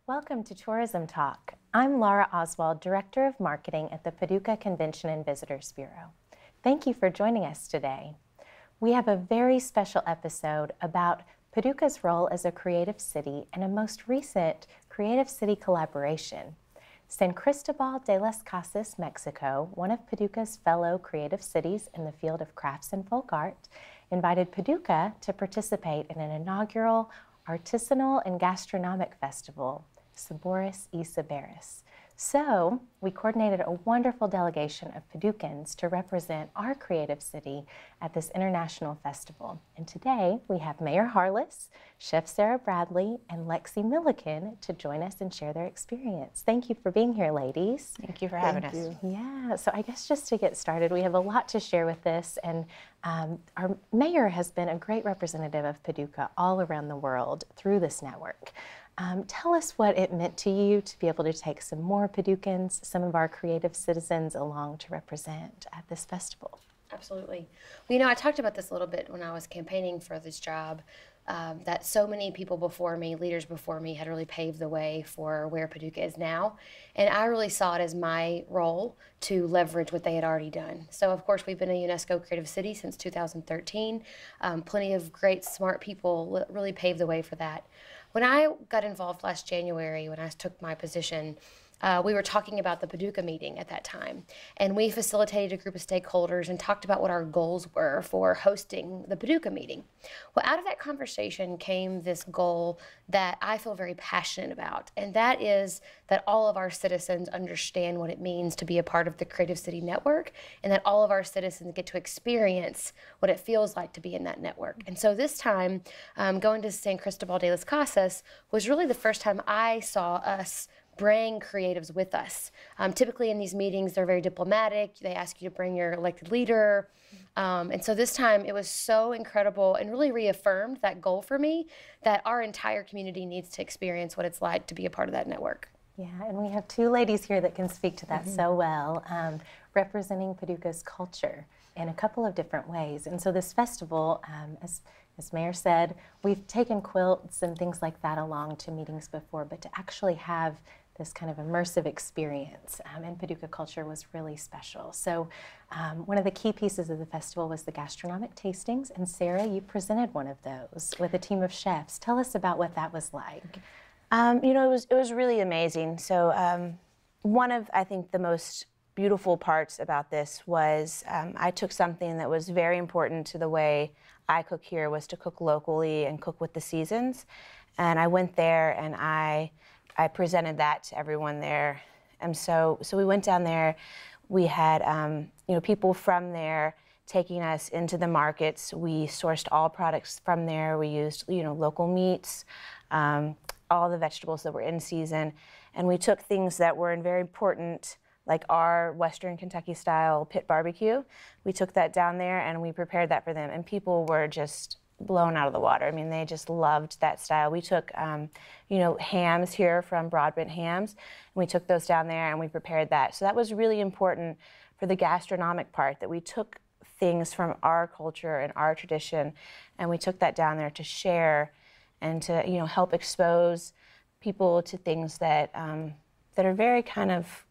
Welcome to Tourism Talk. I'm Laura Oswald, Director of Marketing at the Paducah Convention and Visitors Bureau. Thank you for joining us today. We have a very special episode about Paducah's role as a creative city and a most recent creative city collaboration. San Cristobal de las Casas, Mexico, one of Paducah's fellow creative cities in the field of crafts and folk art, invited Paducah to participate in an inaugural artisanal and gastronomic festival, Sabores y Saberes. So we coordinated a wonderful delegation of Paducans to represent our creative city at this international festival. And today we have Mayor Harless, Chef Sarah Bradley, and Lexi Milliken to join us and share their experience. Thank you for being here, ladies. Thank you for having us. Yeah, so I guess just to get started, we have a lot to share with this, and our mayor has been a great representative of Paducah all around the world through this network. Tell us what it meant to you to be able to take some more Paducans, some of our creative citizens along to represent at this festival. Absolutely. Well, you know, I talked about this a little bit when I was campaigning for this job, that so many people before me, leaders before me, had really paved the way for where Paducah is now. And I really saw it as my role to leverage what they had already done. So, of course, we've been a UNESCO Creative City since 2013. Plenty of great, smart people really paved the way for that. When I got involved last January, when I took my position, we were talking about the Paducah meeting at that time, and we facilitated a group of stakeholders and talked about what our goals were for hosting the Paducah meeting. Well, out of that conversation came this goal that I feel very passionate about, and that is that all of our citizens understand what it means to be a part of the Creative City Network, and that all of our citizens get to experience what it feels like to be in that network. And so this time, going to San Cristobal de las Casas was really the first time I saw us bring creatives with us. Typically in these meetings, they're very diplomatic. They ask you to bring your elected leader. And so this time it was so incredible and really reaffirmed that goal for me that our entire community needs to experience what it's like to be a part of that network. Yeah, and we have two ladies here that can speak to that so well, representing Paducah's culture in a couple of different ways. And so this festival, as Mayor said, we've taken quilts and things like that along to meetings before, but to actually have this kind of immersive experience in Paducah culture was really special. So one of the key pieces of the festival was the gastronomic tastings, and Sarah, you presented one of those with a team of chefs. Tell us about what that was like. You know, it was really amazing. So one of, I think, the most beautiful parts about this was I took something that was very important to the way I cook here, was to cook locally and cook with the seasons. And I went there and I presented that to everyone there. And so we went down there. We had you know, people from there taking us into the markets. We sourced all products from there. We used, you know, local meats, all the vegetables that were in season, and we took things that were very important, like our Western Kentucky style pit barbecue. We took that down there and we prepared that for them, and people were just blown out of the water. I mean, they just loved that style. We took, you know, hams here from Broadbent Hams, and we took those down there and we prepared that. So that was really important for the gastronomic part, that we took things from our culture and our tradition, and we took that down there to share and to, you know, help expose people to things that that are very kind of,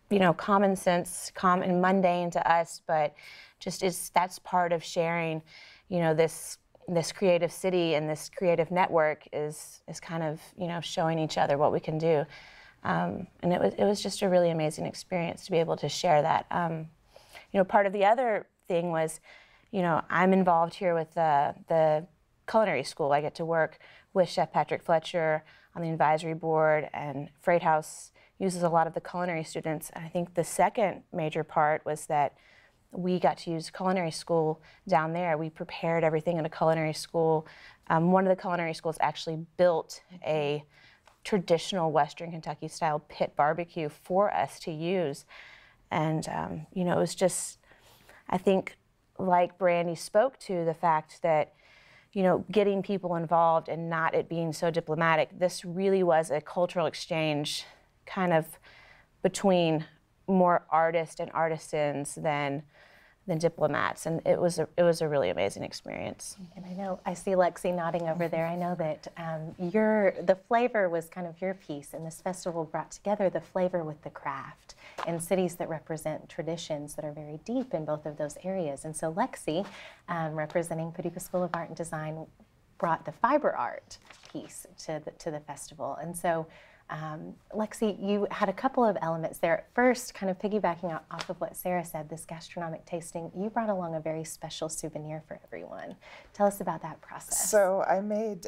you know, common sense, and mundane to us, but just that's part of sharing, you know, this creative city and this creative network is kind of, you know, showing each other what we can do. And it was just a really amazing experience to be able to share that. You know, part of the other thing was, you know, I'm involved here with the culinary school. I get to work with Chef Patrick Fletcher on the advisory board, and Freight House uses a lot of the culinary students. And I think the second major part was that we got to use culinary school down there. We prepared everything in a culinary school. One of the culinary schools actually built a traditional Western Kentucky style pit barbecue for us to use. And you know, it was just, I think, like Brandy spoke to, the fact that, you know, getting people involved and not it being so diplomatic. This really was a cultural exchange kind of between more artists and artisans than diplomats, and it was a really amazing experience. And I know, I see Lexi nodding over there. I know that the flavor was kind of your piece, and this festival brought together the flavor with the craft in cities that represent traditions that are very deep in both of those areas. And so Lexi, representing Paducah School of Art and Design, brought the fiber art piece to the festival. And so Lexi, you had a couple of elements there. First, kind of piggybacking off of what Sarah said, this gastronomic tasting, you brought along a very special souvenir for everyone. Tell us about that process. So I made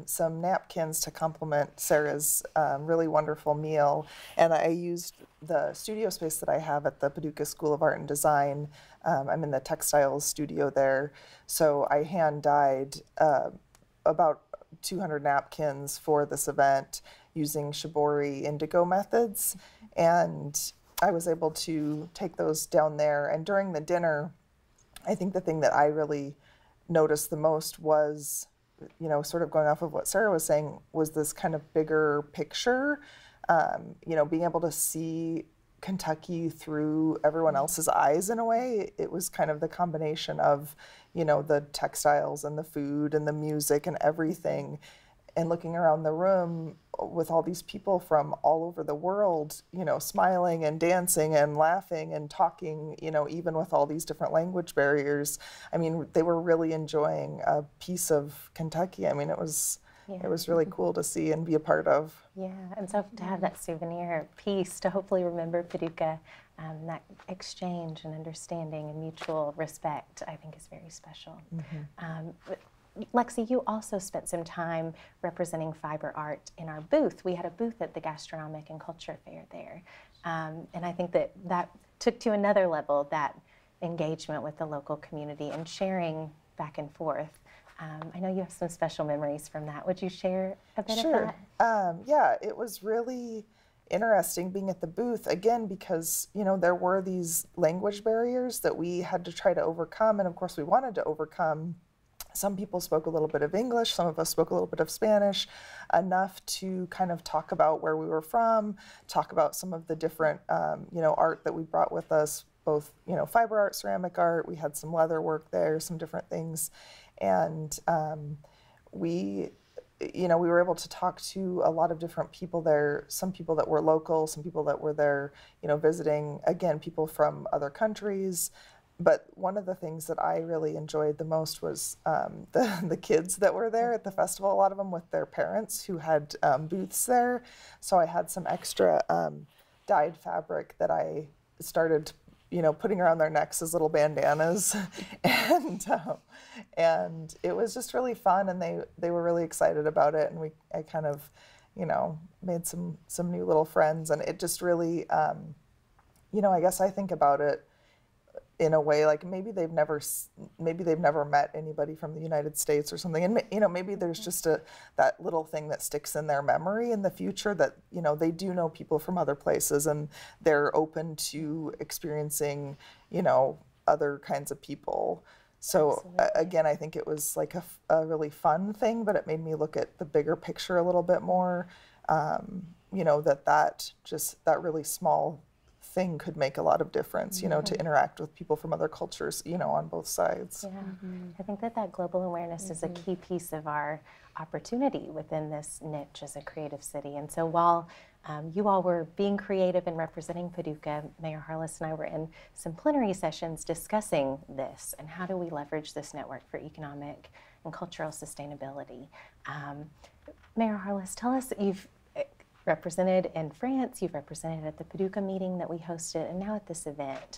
some napkins to complement Sarah's really wonderful meal, and I used the studio space that I have at the Paducah School of Art and Design. I'm in the textiles studio there, so I hand dyed about 200 napkins for this event using shibori indigo methods, and I was able to take those down there. And during the dinner, I think the thing that I really noticed the most was, you know, sort of going off of what Sarah was saying, was this kind of bigger picture, you know, being able to see Kentucky through everyone else's eyes in a way. It was kind of the combination of, you know, the textiles and the food and the music and everything, and looking around the room with all these people from all over the world, you know, smiling and dancing and laughing and talking, you know, even with all these different language barriers. I mean, they were really enjoying a piece of Kentucky. I mean, it was really cool to see and be a part of. Yeah, and so to have that souvenir piece to hopefully remember Paducah, that exchange and understanding and mutual respect, I think is very special. Lexi, you also spent some time representing fiber art in our booth. We had a booth at the Gastronomic and Culture Fair there. And I think that took to another level, that engagement with the local community and sharing back and forth. I know you have some special memories from that. Would you share a bit of that? Yeah, it was really interesting being at the booth, again, because, you know, there were these language barriers that we had to try to overcome, and of course we wanted to overcome. Some people spoke a little bit of English, some of us spoke a little bit of Spanish, enough to kind of talk about where we were from, talk about some of the different, you know, art that we brought with us, both, you know, fiber art, ceramic art. We had some leather work there, some different things. And we were able to talk to a lot of different people there, some people that were local, some people that were there, you know, visiting, again, people from other countries. But one of the things that I really enjoyed the most was the kids that were there at the festival, a lot of them with their parents who had booths there. So I had some extra dyed fabric that I started, you know, putting around their necks as little bandanas. And it was just really fun, and they were really excited about it. And I kind of, you know, made some new little friends, and it just really, you know, I guess I think about it in a way like maybe they've never met anybody from the United States or something, and you know, maybe there's just that little thing that sticks in their memory in the future, that, you know, they do know people from other places and they're open to experiencing, you know, other kinds of people. So again, I think it was like a really fun thing, but it made me look at the bigger picture a little bit more. You know, that really small thing could make a lot of difference, you know, to interact with people from other cultures, you know, on both sides. Yeah, I think that global awareness is a key piece of our opportunity within this niche as a creative city. And so while you all were being creative and representing Paducah, Mayor Harless and I were in some plenary sessions discussing this and how do we leverage this network for economic and cultural sustainability. Mayor Harless, tell us, you've represented in France, you've represented at the Paducah meeting that we hosted, and now at this event.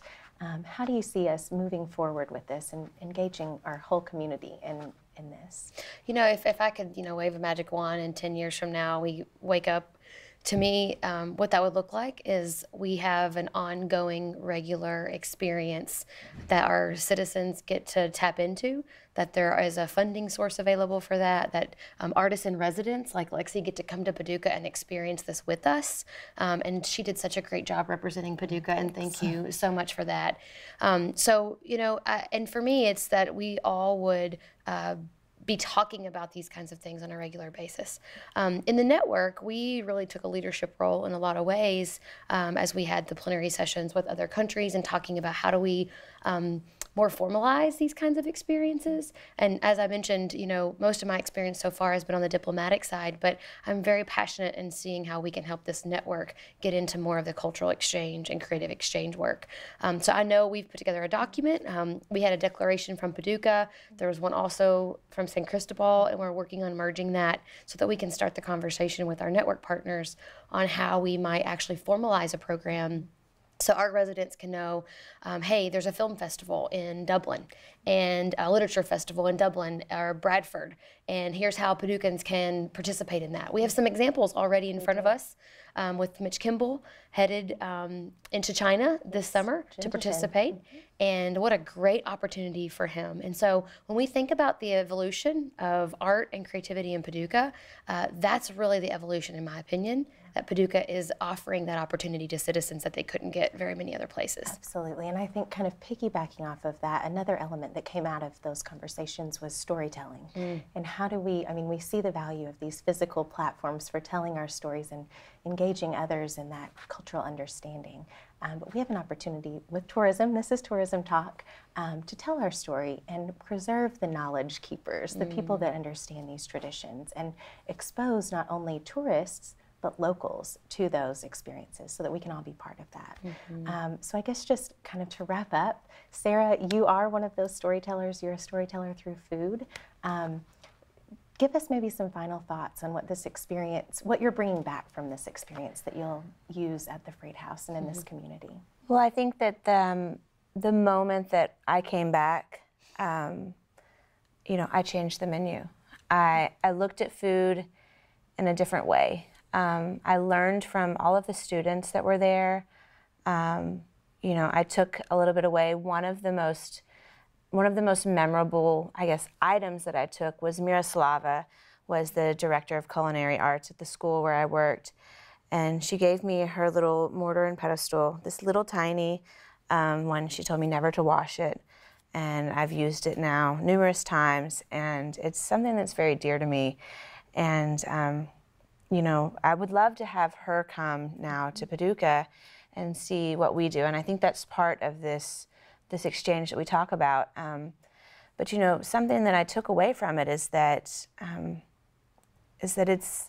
How do you see us moving forward with this and engaging our whole community in this? You know, if I could, you know, wave a magic wand and 10 years from now we wake up, to me, what that would look like is we have an ongoing, regular experience that our citizens get to tap into, that there is a funding source available for that artists in residence like Lexi get to come to Paducah and experience this with us. And she did such a great job representing Paducah, and thank you so much for that. So, you know, and for me, it's that we all would be talking about these kinds of things on a regular basis. In the network, we really took a leadership role in a lot of ways as we had the plenary sessions with other countries and talking about how do we more formalize these kinds of experiences. And as I mentioned, most of my experience so far has been on the diplomatic side, but I'm very passionate in seeing how we can help this network get into more of the cultural exchange and creative exchange work. So I know we've put together a document. We had a declaration from Paducah. There was one also from San Cristobal, and we're working on merging that so that we can start the conversation with our network partners on how we might actually formalize a program so our residents can know, hey, there's a film festival in Dublin and a literature festival in Dublin or Bradford, and here's how Paducans can participate in that. We have some examples already in front of us with Mitch Kimball headed into China this summer to participate, and what a great opportunity for him. And so when we think about the evolution of art and creativity in Paducah, that's really the evolution, in my opinion, that Paducah is offering that opportunity to citizens that they couldn't get very many other places. Absolutely, and I think kind of piggybacking off of that, another element that came out of those conversations was storytelling. And how do we see the value of these physical platforms for telling our stories and engaging others in that cultural understanding. But we have an opportunity with tourism, this is Tourism Talk, to tell our story and preserve the knowledge keepers, the people that understand these traditions, and expose not only tourists, but locals to those experiences so that we can all be part of that. So I guess just kind of to wrap up, Sarah, you are one of those storytellers. You're a storyteller through food. Give us maybe some final thoughts on what this experience, what you're bringing back from this experience that you'll use at the Freight House and in this community. Well, I think that the moment that I came back, I changed the menu. I looked at food in a different way. I learned from all of the students that were there. I took a little bit away. One of the most memorable, I guess, items that I took was Miroslava, was the director of culinary arts at the school where I worked. And she gave me her little mortar and pestle, this little tiny one. She told me never to wash it. And I've used it now numerous times. And it's something that's very dear to me. And I would love to have her come now to Paducah and see what we do. And I think that's part of this exchange that we talk about. But something that I took away from it is that it's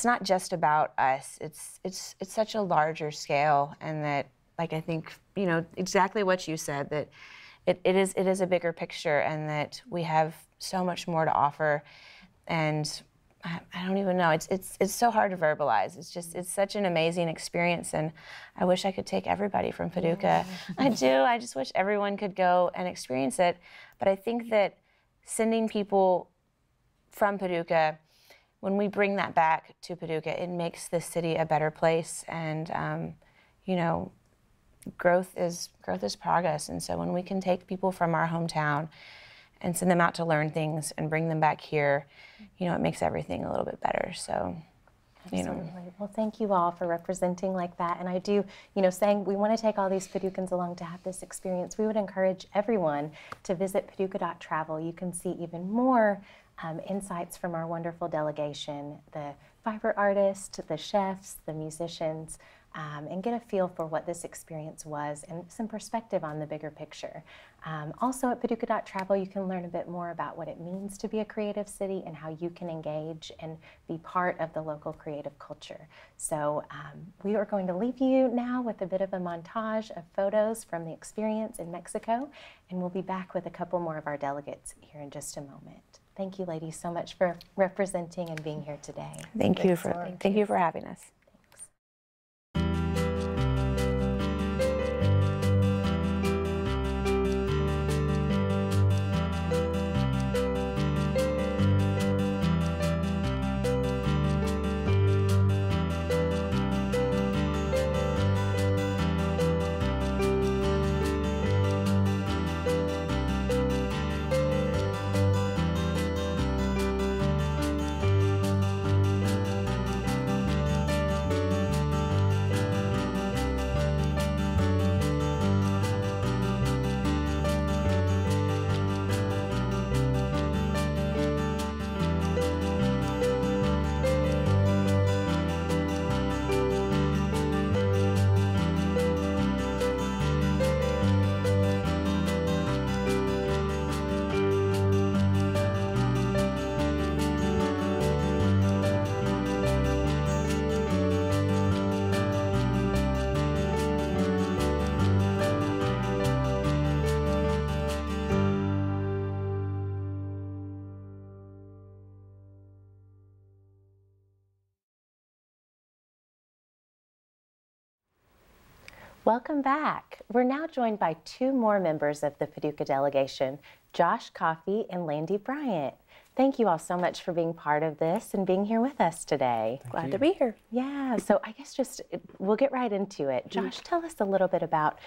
not just about us. It's such a larger scale, and that, like, I think exactly what you said, that it is a bigger picture, and that we have so much more to offer. And I don't even know. It's so hard to verbalize. It's such an amazing experience, and I wish I could take everybody from Paducah. I do. I just wish everyone could go and experience it. But I think that sending people from Paducah, when we bring that back to Paducah, it makes the city a better place. And growth is progress. And so when we can take people from our hometown and send them out to learn things and bring them back here, it makes everything a little bit better. So, Absolutely. Well, thank you all for representing like that. And I do, saying we want to take all these Paducans along to have this experience, we would encourage everyone to visit paducah.travel. You can see even more insights from our wonderful delegation, the fiber artists, the chefs, the musicians, and get a feel for what this experience was and some perspective on the bigger picture. Also at paducah.travel, you can learn a bit more about what it means to be a creative city and how you can engage and be part of the local creative culture. So we are going to leave you now with a bit of a montage of photos from the experience in Mexico, and we'll be back with a couple more of our delegates here in just a moment. Thank you, ladies, so much for representing and being here today. Thank you for having us. Welcome back. We're now joined by two more members of the Paducah delegation, Josh Coffey and Landy Bryant. Thank you all so much for being part of this and being here with us today. Glad to be here. Yeah, so I guess we'll get right into it. Josh, tell us a little bit about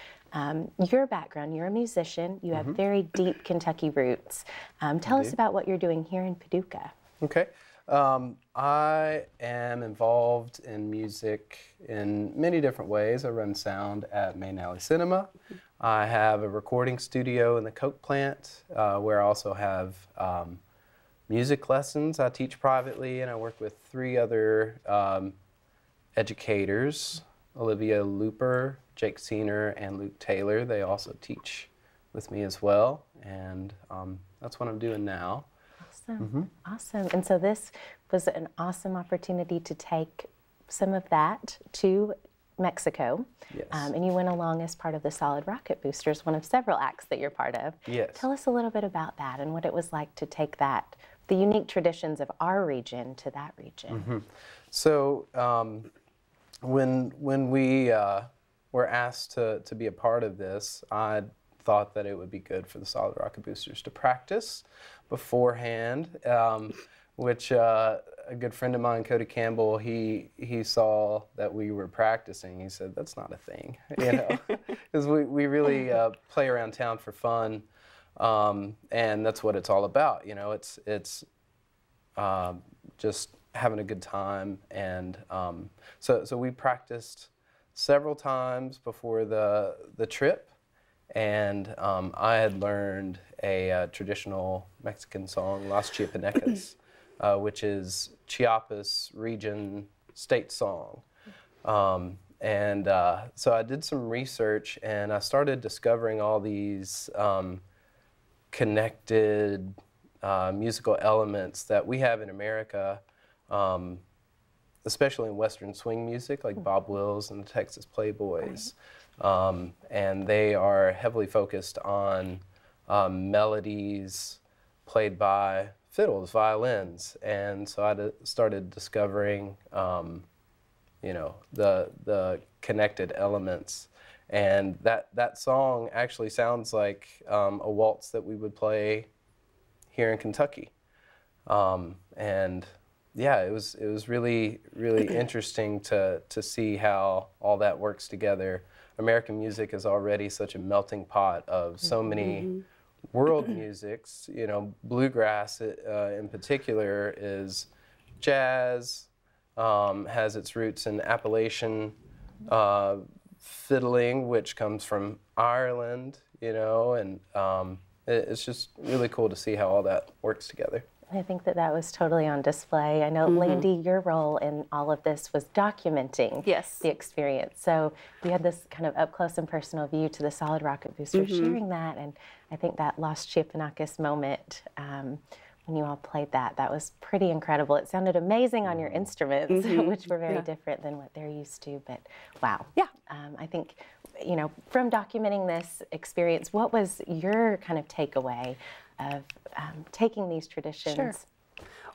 your background. You're a musician. You have very deep Kentucky roots. Tell us about what you're doing here in Paducah. Okay. I am involved in music in many different ways. I run sound at Main Alley Cinema. I have a recording studio in the Coke plant where I also have music lessons. I teach privately, and I work with three other educators, Olivia Looper, Jake Seener, and Luke Taylor. They also teach with me as well, and that's what I'm doing now. Awesome. Awesome. And so this was an awesome opportunity to take some of that to Mexico. Yes. And you went along as part of the Solid Rocket Boosters, one of several acts that you're part of. Yes. Tell us a little bit about that and what it was like to take that, the unique traditions of our region to that region. So when we were asked to be a part of this, I thought that it would be good for the Solid Rocket Boosters to practice beforehand, which a good friend of mine, Cody Campbell, he saw that we were practicing. He said, "That's not a thing," you know, because we really play around town for fun, and that's what it's all about. You know, it's just having a good time, and so we practiced several times before the trip. And I had learned a traditional Mexican song, Las Chiapanecas, which is Chiapas region state song. So I did some research, and I started discovering all these connected musical elements that we have in America, especially in Western swing music, like Bob Wills and the Texas Playboys. And they are heavily focused on melodies played by fiddles, violins, and so I started discovering, you know, the connected elements, and that song actually sounds like a waltz that we would play here in Kentucky, and yeah, it was really interesting to see how all that works together. American music is already such a melting pot of so many world musics. You know, bluegrass in particular is jazz, has its roots in Appalachian fiddling, which comes from Ireland, you know, and it's just really cool to see how all that works together. I think that was totally on display. I know, Landy, your role in all of this was documenting the experience. So you had this kind of up close and personal view to the Solid Rocket Boosters sharing that, and I think that Las Chiapanecas moment when you all played that was pretty incredible. It sounded amazing on your instruments, which were very different than what they're used to, but wow. Yeah. I think, you know, from documenting this experience, what was your kind of takeaway of taking these traditions? Sure.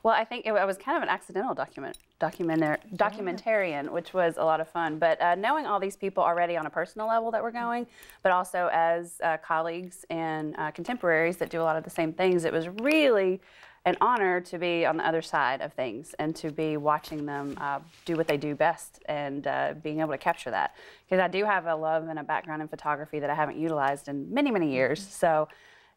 Well, I think I was kind of an accidental documentarian, which was a lot of fun. But knowing all these people already on a personal level that were going, but also as colleagues and contemporaries that do a lot of the same things, it was really an honor to be on the other side of things and to be watching them do what they do best and being able to capture that. Because I do have a love and a background in photography that I haven't utilized in many, many years. So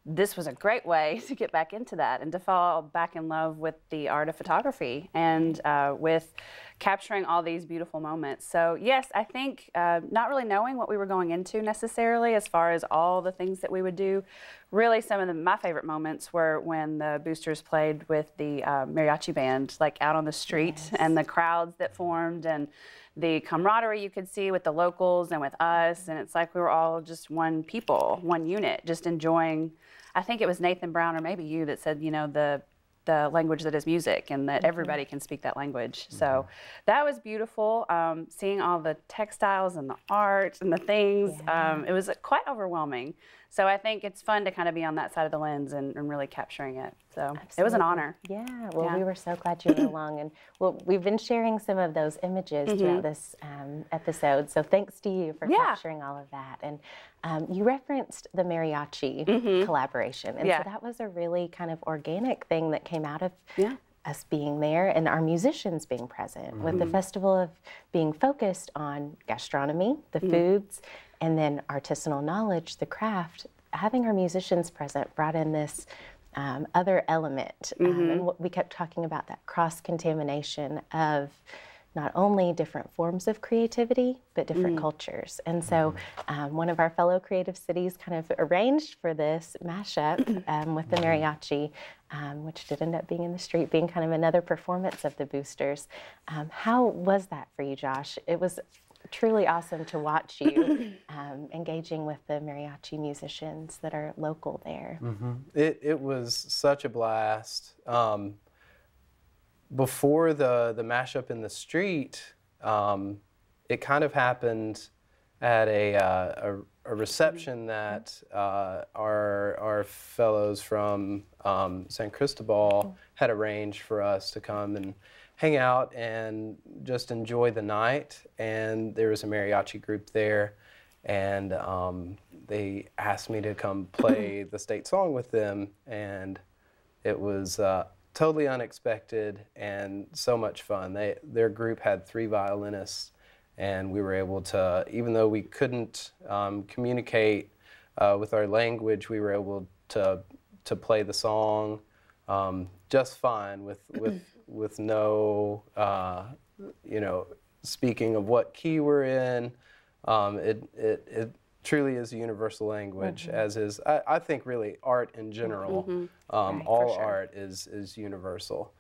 this was a great way to get back into that and to fall back in love with the art of photography and with capturing all these beautiful moments. So yes, I think not really knowing what we were going into necessarily as far as all the things that we would do, really some of my favorite moments were when the boosters played with the mariachi band, like out on the street, and the crowds that formed and the camaraderie you could see with the locals and with us, and it's like we were all just one people, one unit, just enjoying. I think it was Nathan Brown or maybe you that said, you know, the language that is music and that everybody can speak that language. So that was beautiful, seeing all the textiles and the art and the things. It was quite overwhelming. So I think it's fun to kind of be on that side of the lens and really capturing it. So it was an honor. Yeah, well, we were so glad you were along. And well, we've been sharing some of those images throughout this episode. So thanks to you for capturing all of that. And you referenced the mariachi collaboration. And so that was a really kind of organic thing that came out of us being there and our musicians being present, with the festival of being focused on gastronomy, the foods, and then artisanal knowledge, the craft. Having our musicians present brought in this other element. And we kept talking about that cross-contamination of not only different forms of creativity, but different cultures. And so one of our fellow creative cities kind of arranged for this mashup with the mariachi, which did end up being in the street, being kind of another performance of the Boosters. How was that for you, Josh? It was truly awesome to watch you engaging with the mariachi musicians that are local there. It was such a blast. Before the mashup in the street, it kind of happened at a reception that our fellows from San Cristobal had arranged for us to come and hang out and just enjoy the night. And there was a mariachi group there, and they asked me to come play the state song with them, and it was totally unexpected and so much fun. Their group had 3 violinists, and we were able to, even though we couldn't communicate with our language, we were able to play the song just fine with no, speaking of what key we're in. It truly is a universal language, as is, I think, really art in general. All art is universal.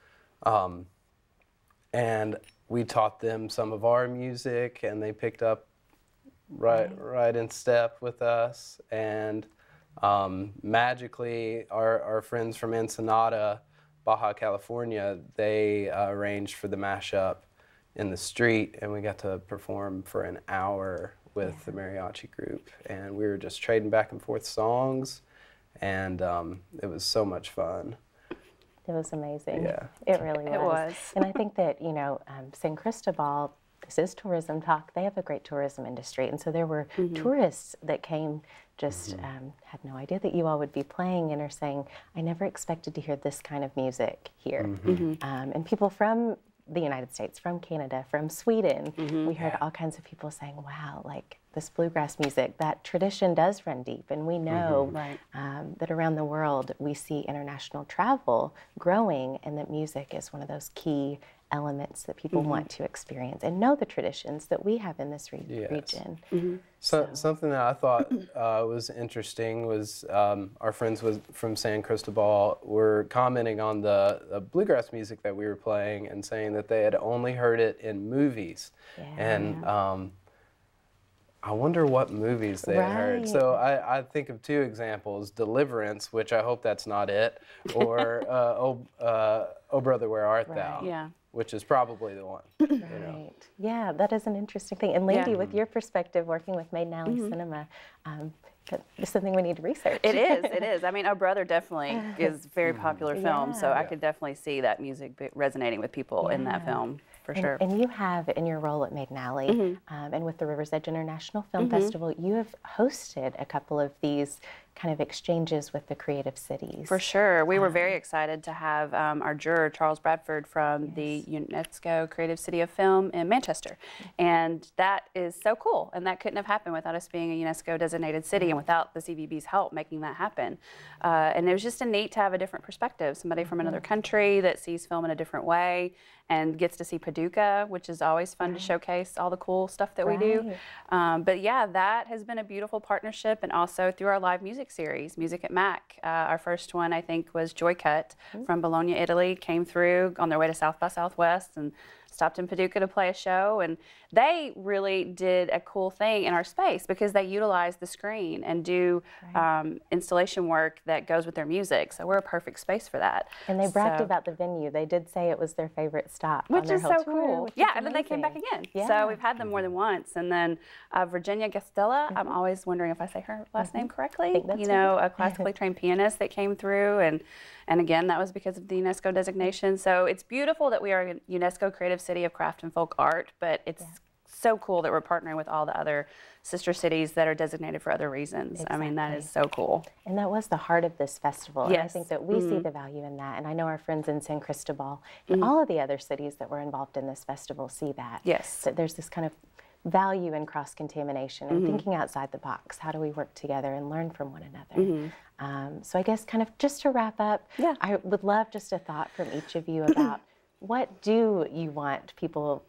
And we taught them some of our music, and they picked up right in step with us. And magically, our friends from Ensenada, Baja California, they arranged for the mashup in the street, and we got to perform for an hour with the mariachi group, and we were just trading back and forth songs, and it was so much fun. It was amazing. Yeah. It really was. It was. And I think that, San Cristobal, this is Tourism Talk, they have a great tourism industry, and so there were tourists that came just had no idea that you all would be playing and are saying, I never expected to hear this kind of music here. And people from the United States, from Canada, from Sweden, we heard all kinds of people saying, wow, like this bluegrass music, that tradition does run deep. And we know that around the world we see international travel growing, and that music is one of those key elements that people want to experience and know the traditions that we have in this region. So something that I thought was interesting was our friends from San Cristobal were commenting on the bluegrass music that we were playing and saying that they had only heard it in movies. And I wonder what movies they heard. So I think of 2 examples: Deliverance, which I hope that's not it, or Oh Brother, Where Art Thou? Which is probably the one. Yeah, that is an interesting thing. And Lindy, with your perspective, working with Maiden Alley Cinema, it's something we need to research. It is. I mean, Oh Brother definitely is a very popular film, so I could definitely see that music resonating with people in that film, for sure. And you have, in your role at Maiden Alley, and with the River's Edge International Film Festival, you have hosted a couple of these kind of exchanges with the creative cities. For sure. We were very excited to have our juror, Charles Bradford, from the UNESCO Creative City of Film in Manchester. And that is so cool. And that couldn't have happened without us being a UNESCO designated city and without the CVB's help making that happen. And it was just neat to have a different perspective, somebody from another country that sees film in a different way and gets to see Paducah, which is always fun to showcase all the cool stuff that we do. But yeah, that has been a beautiful partnership, and also through our live music series, Music at Mac. Our first one, I think, was Joy Cut from Bologna, Italy, came through on their way to South by Southwest and stopped in Paducah to play a show, and they really did a cool thing in our space because they utilize the screen and do installation work that goes with their music. So we're a perfect space for that. And they bragged about the venue. They did say it was their favorite stop, which on their is whole so tour, cool. which Yeah, is and then they came back amazing. again. Yeah. So we've had them more than once. And then Virginia Gastella, I'm always wondering if I say her last name correctly. I think that's you know, right. a classically trained pianist that came through, and again, that was because of the UNESCO designation. So it's beautiful that we are a UNESCO Creative City of Craft and Folk Art, but it's so cool that we're partnering with all the other sister cities that are designated for other reasons. Exactly. I mean, that is so cool. And that was the heart of this festival. And I Yes. think that we see the value in that. And I know our friends in San Cristobal and all of the other cities that were involved in this festival see that. Yes. That there's this kind of value in cross-contamination and thinking outside the box. How do we work together and learn from one another? So I guess kind of just to wrap up, I would love just a thought from each of you about what do you want people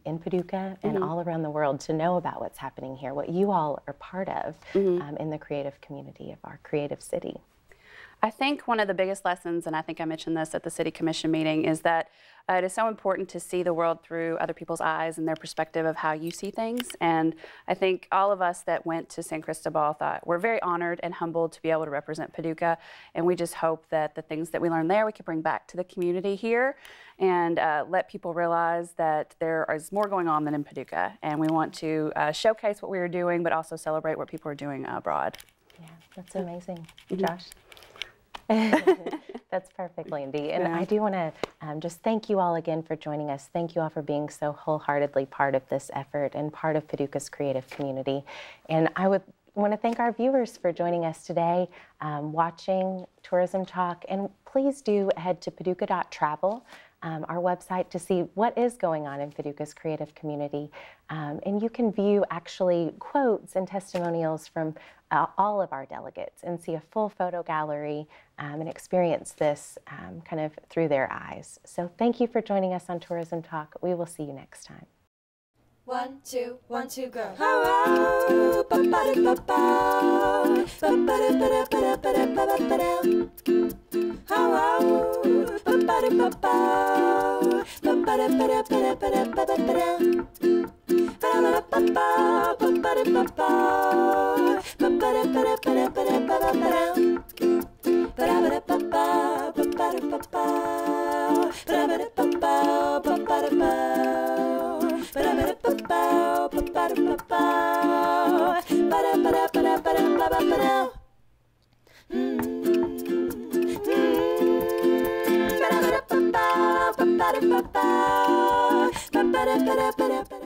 in Paducah and all around the world to know about what's happening here, what you all are part of in the creative community of our creative city? I think one of the biggest lessons, and I think I mentioned this at the City Commission meeting, is that it is so important to see the world through other people's eyes and their perspective of how you see things. And I think all of us that went to San Cristobal thought we're very honored and humbled to be able to represent Paducah. And we just hope that the things that we learned there we can bring back to the community here and let people realize that there is more going on than in Paducah. And we want to showcase what we are doing, but also celebrate what people are doing abroad. Yeah, that's amazing. Josh? That's perfect, Lindy. And I do want to just thank you all again for joining us. Thank you all for being so wholeheartedly part of this effort and part of Paducah's creative community. And I would want to thank our viewers for joining us today, watching Tourism Talk. And please do head to paducah.travel, our website, to see what is going on in Paducah's creative community. And you can view actually quotes and testimonials from all of our delegates and see a full photo gallery and experience this kind of through their eyes. So thank you for joining us on Tourism Talk. We will see you next time. 1, 2, 1, 2, go. Hello, ba-ba-da-ba-ba. Ba-ba-da-ba-da-ba-da-ba-da-ba-da. Hello, ba-ba-da-ba-ba. Ba-ba-da-ba-da-ba-da-ba-da-ba-da. Ba-da-ba-da-ba-ba. Ba-ba-da-ba-ba. Ba-ba-da-ba-da-ba-da-ba-da-ba-da. Ba-da-ba-da-ba-ba. Ba-ba-da-ba-ba. Ba-da-ba-da-ba-ba. Ba-ba-da-ba. Ba-da-ba-da-ba-ba.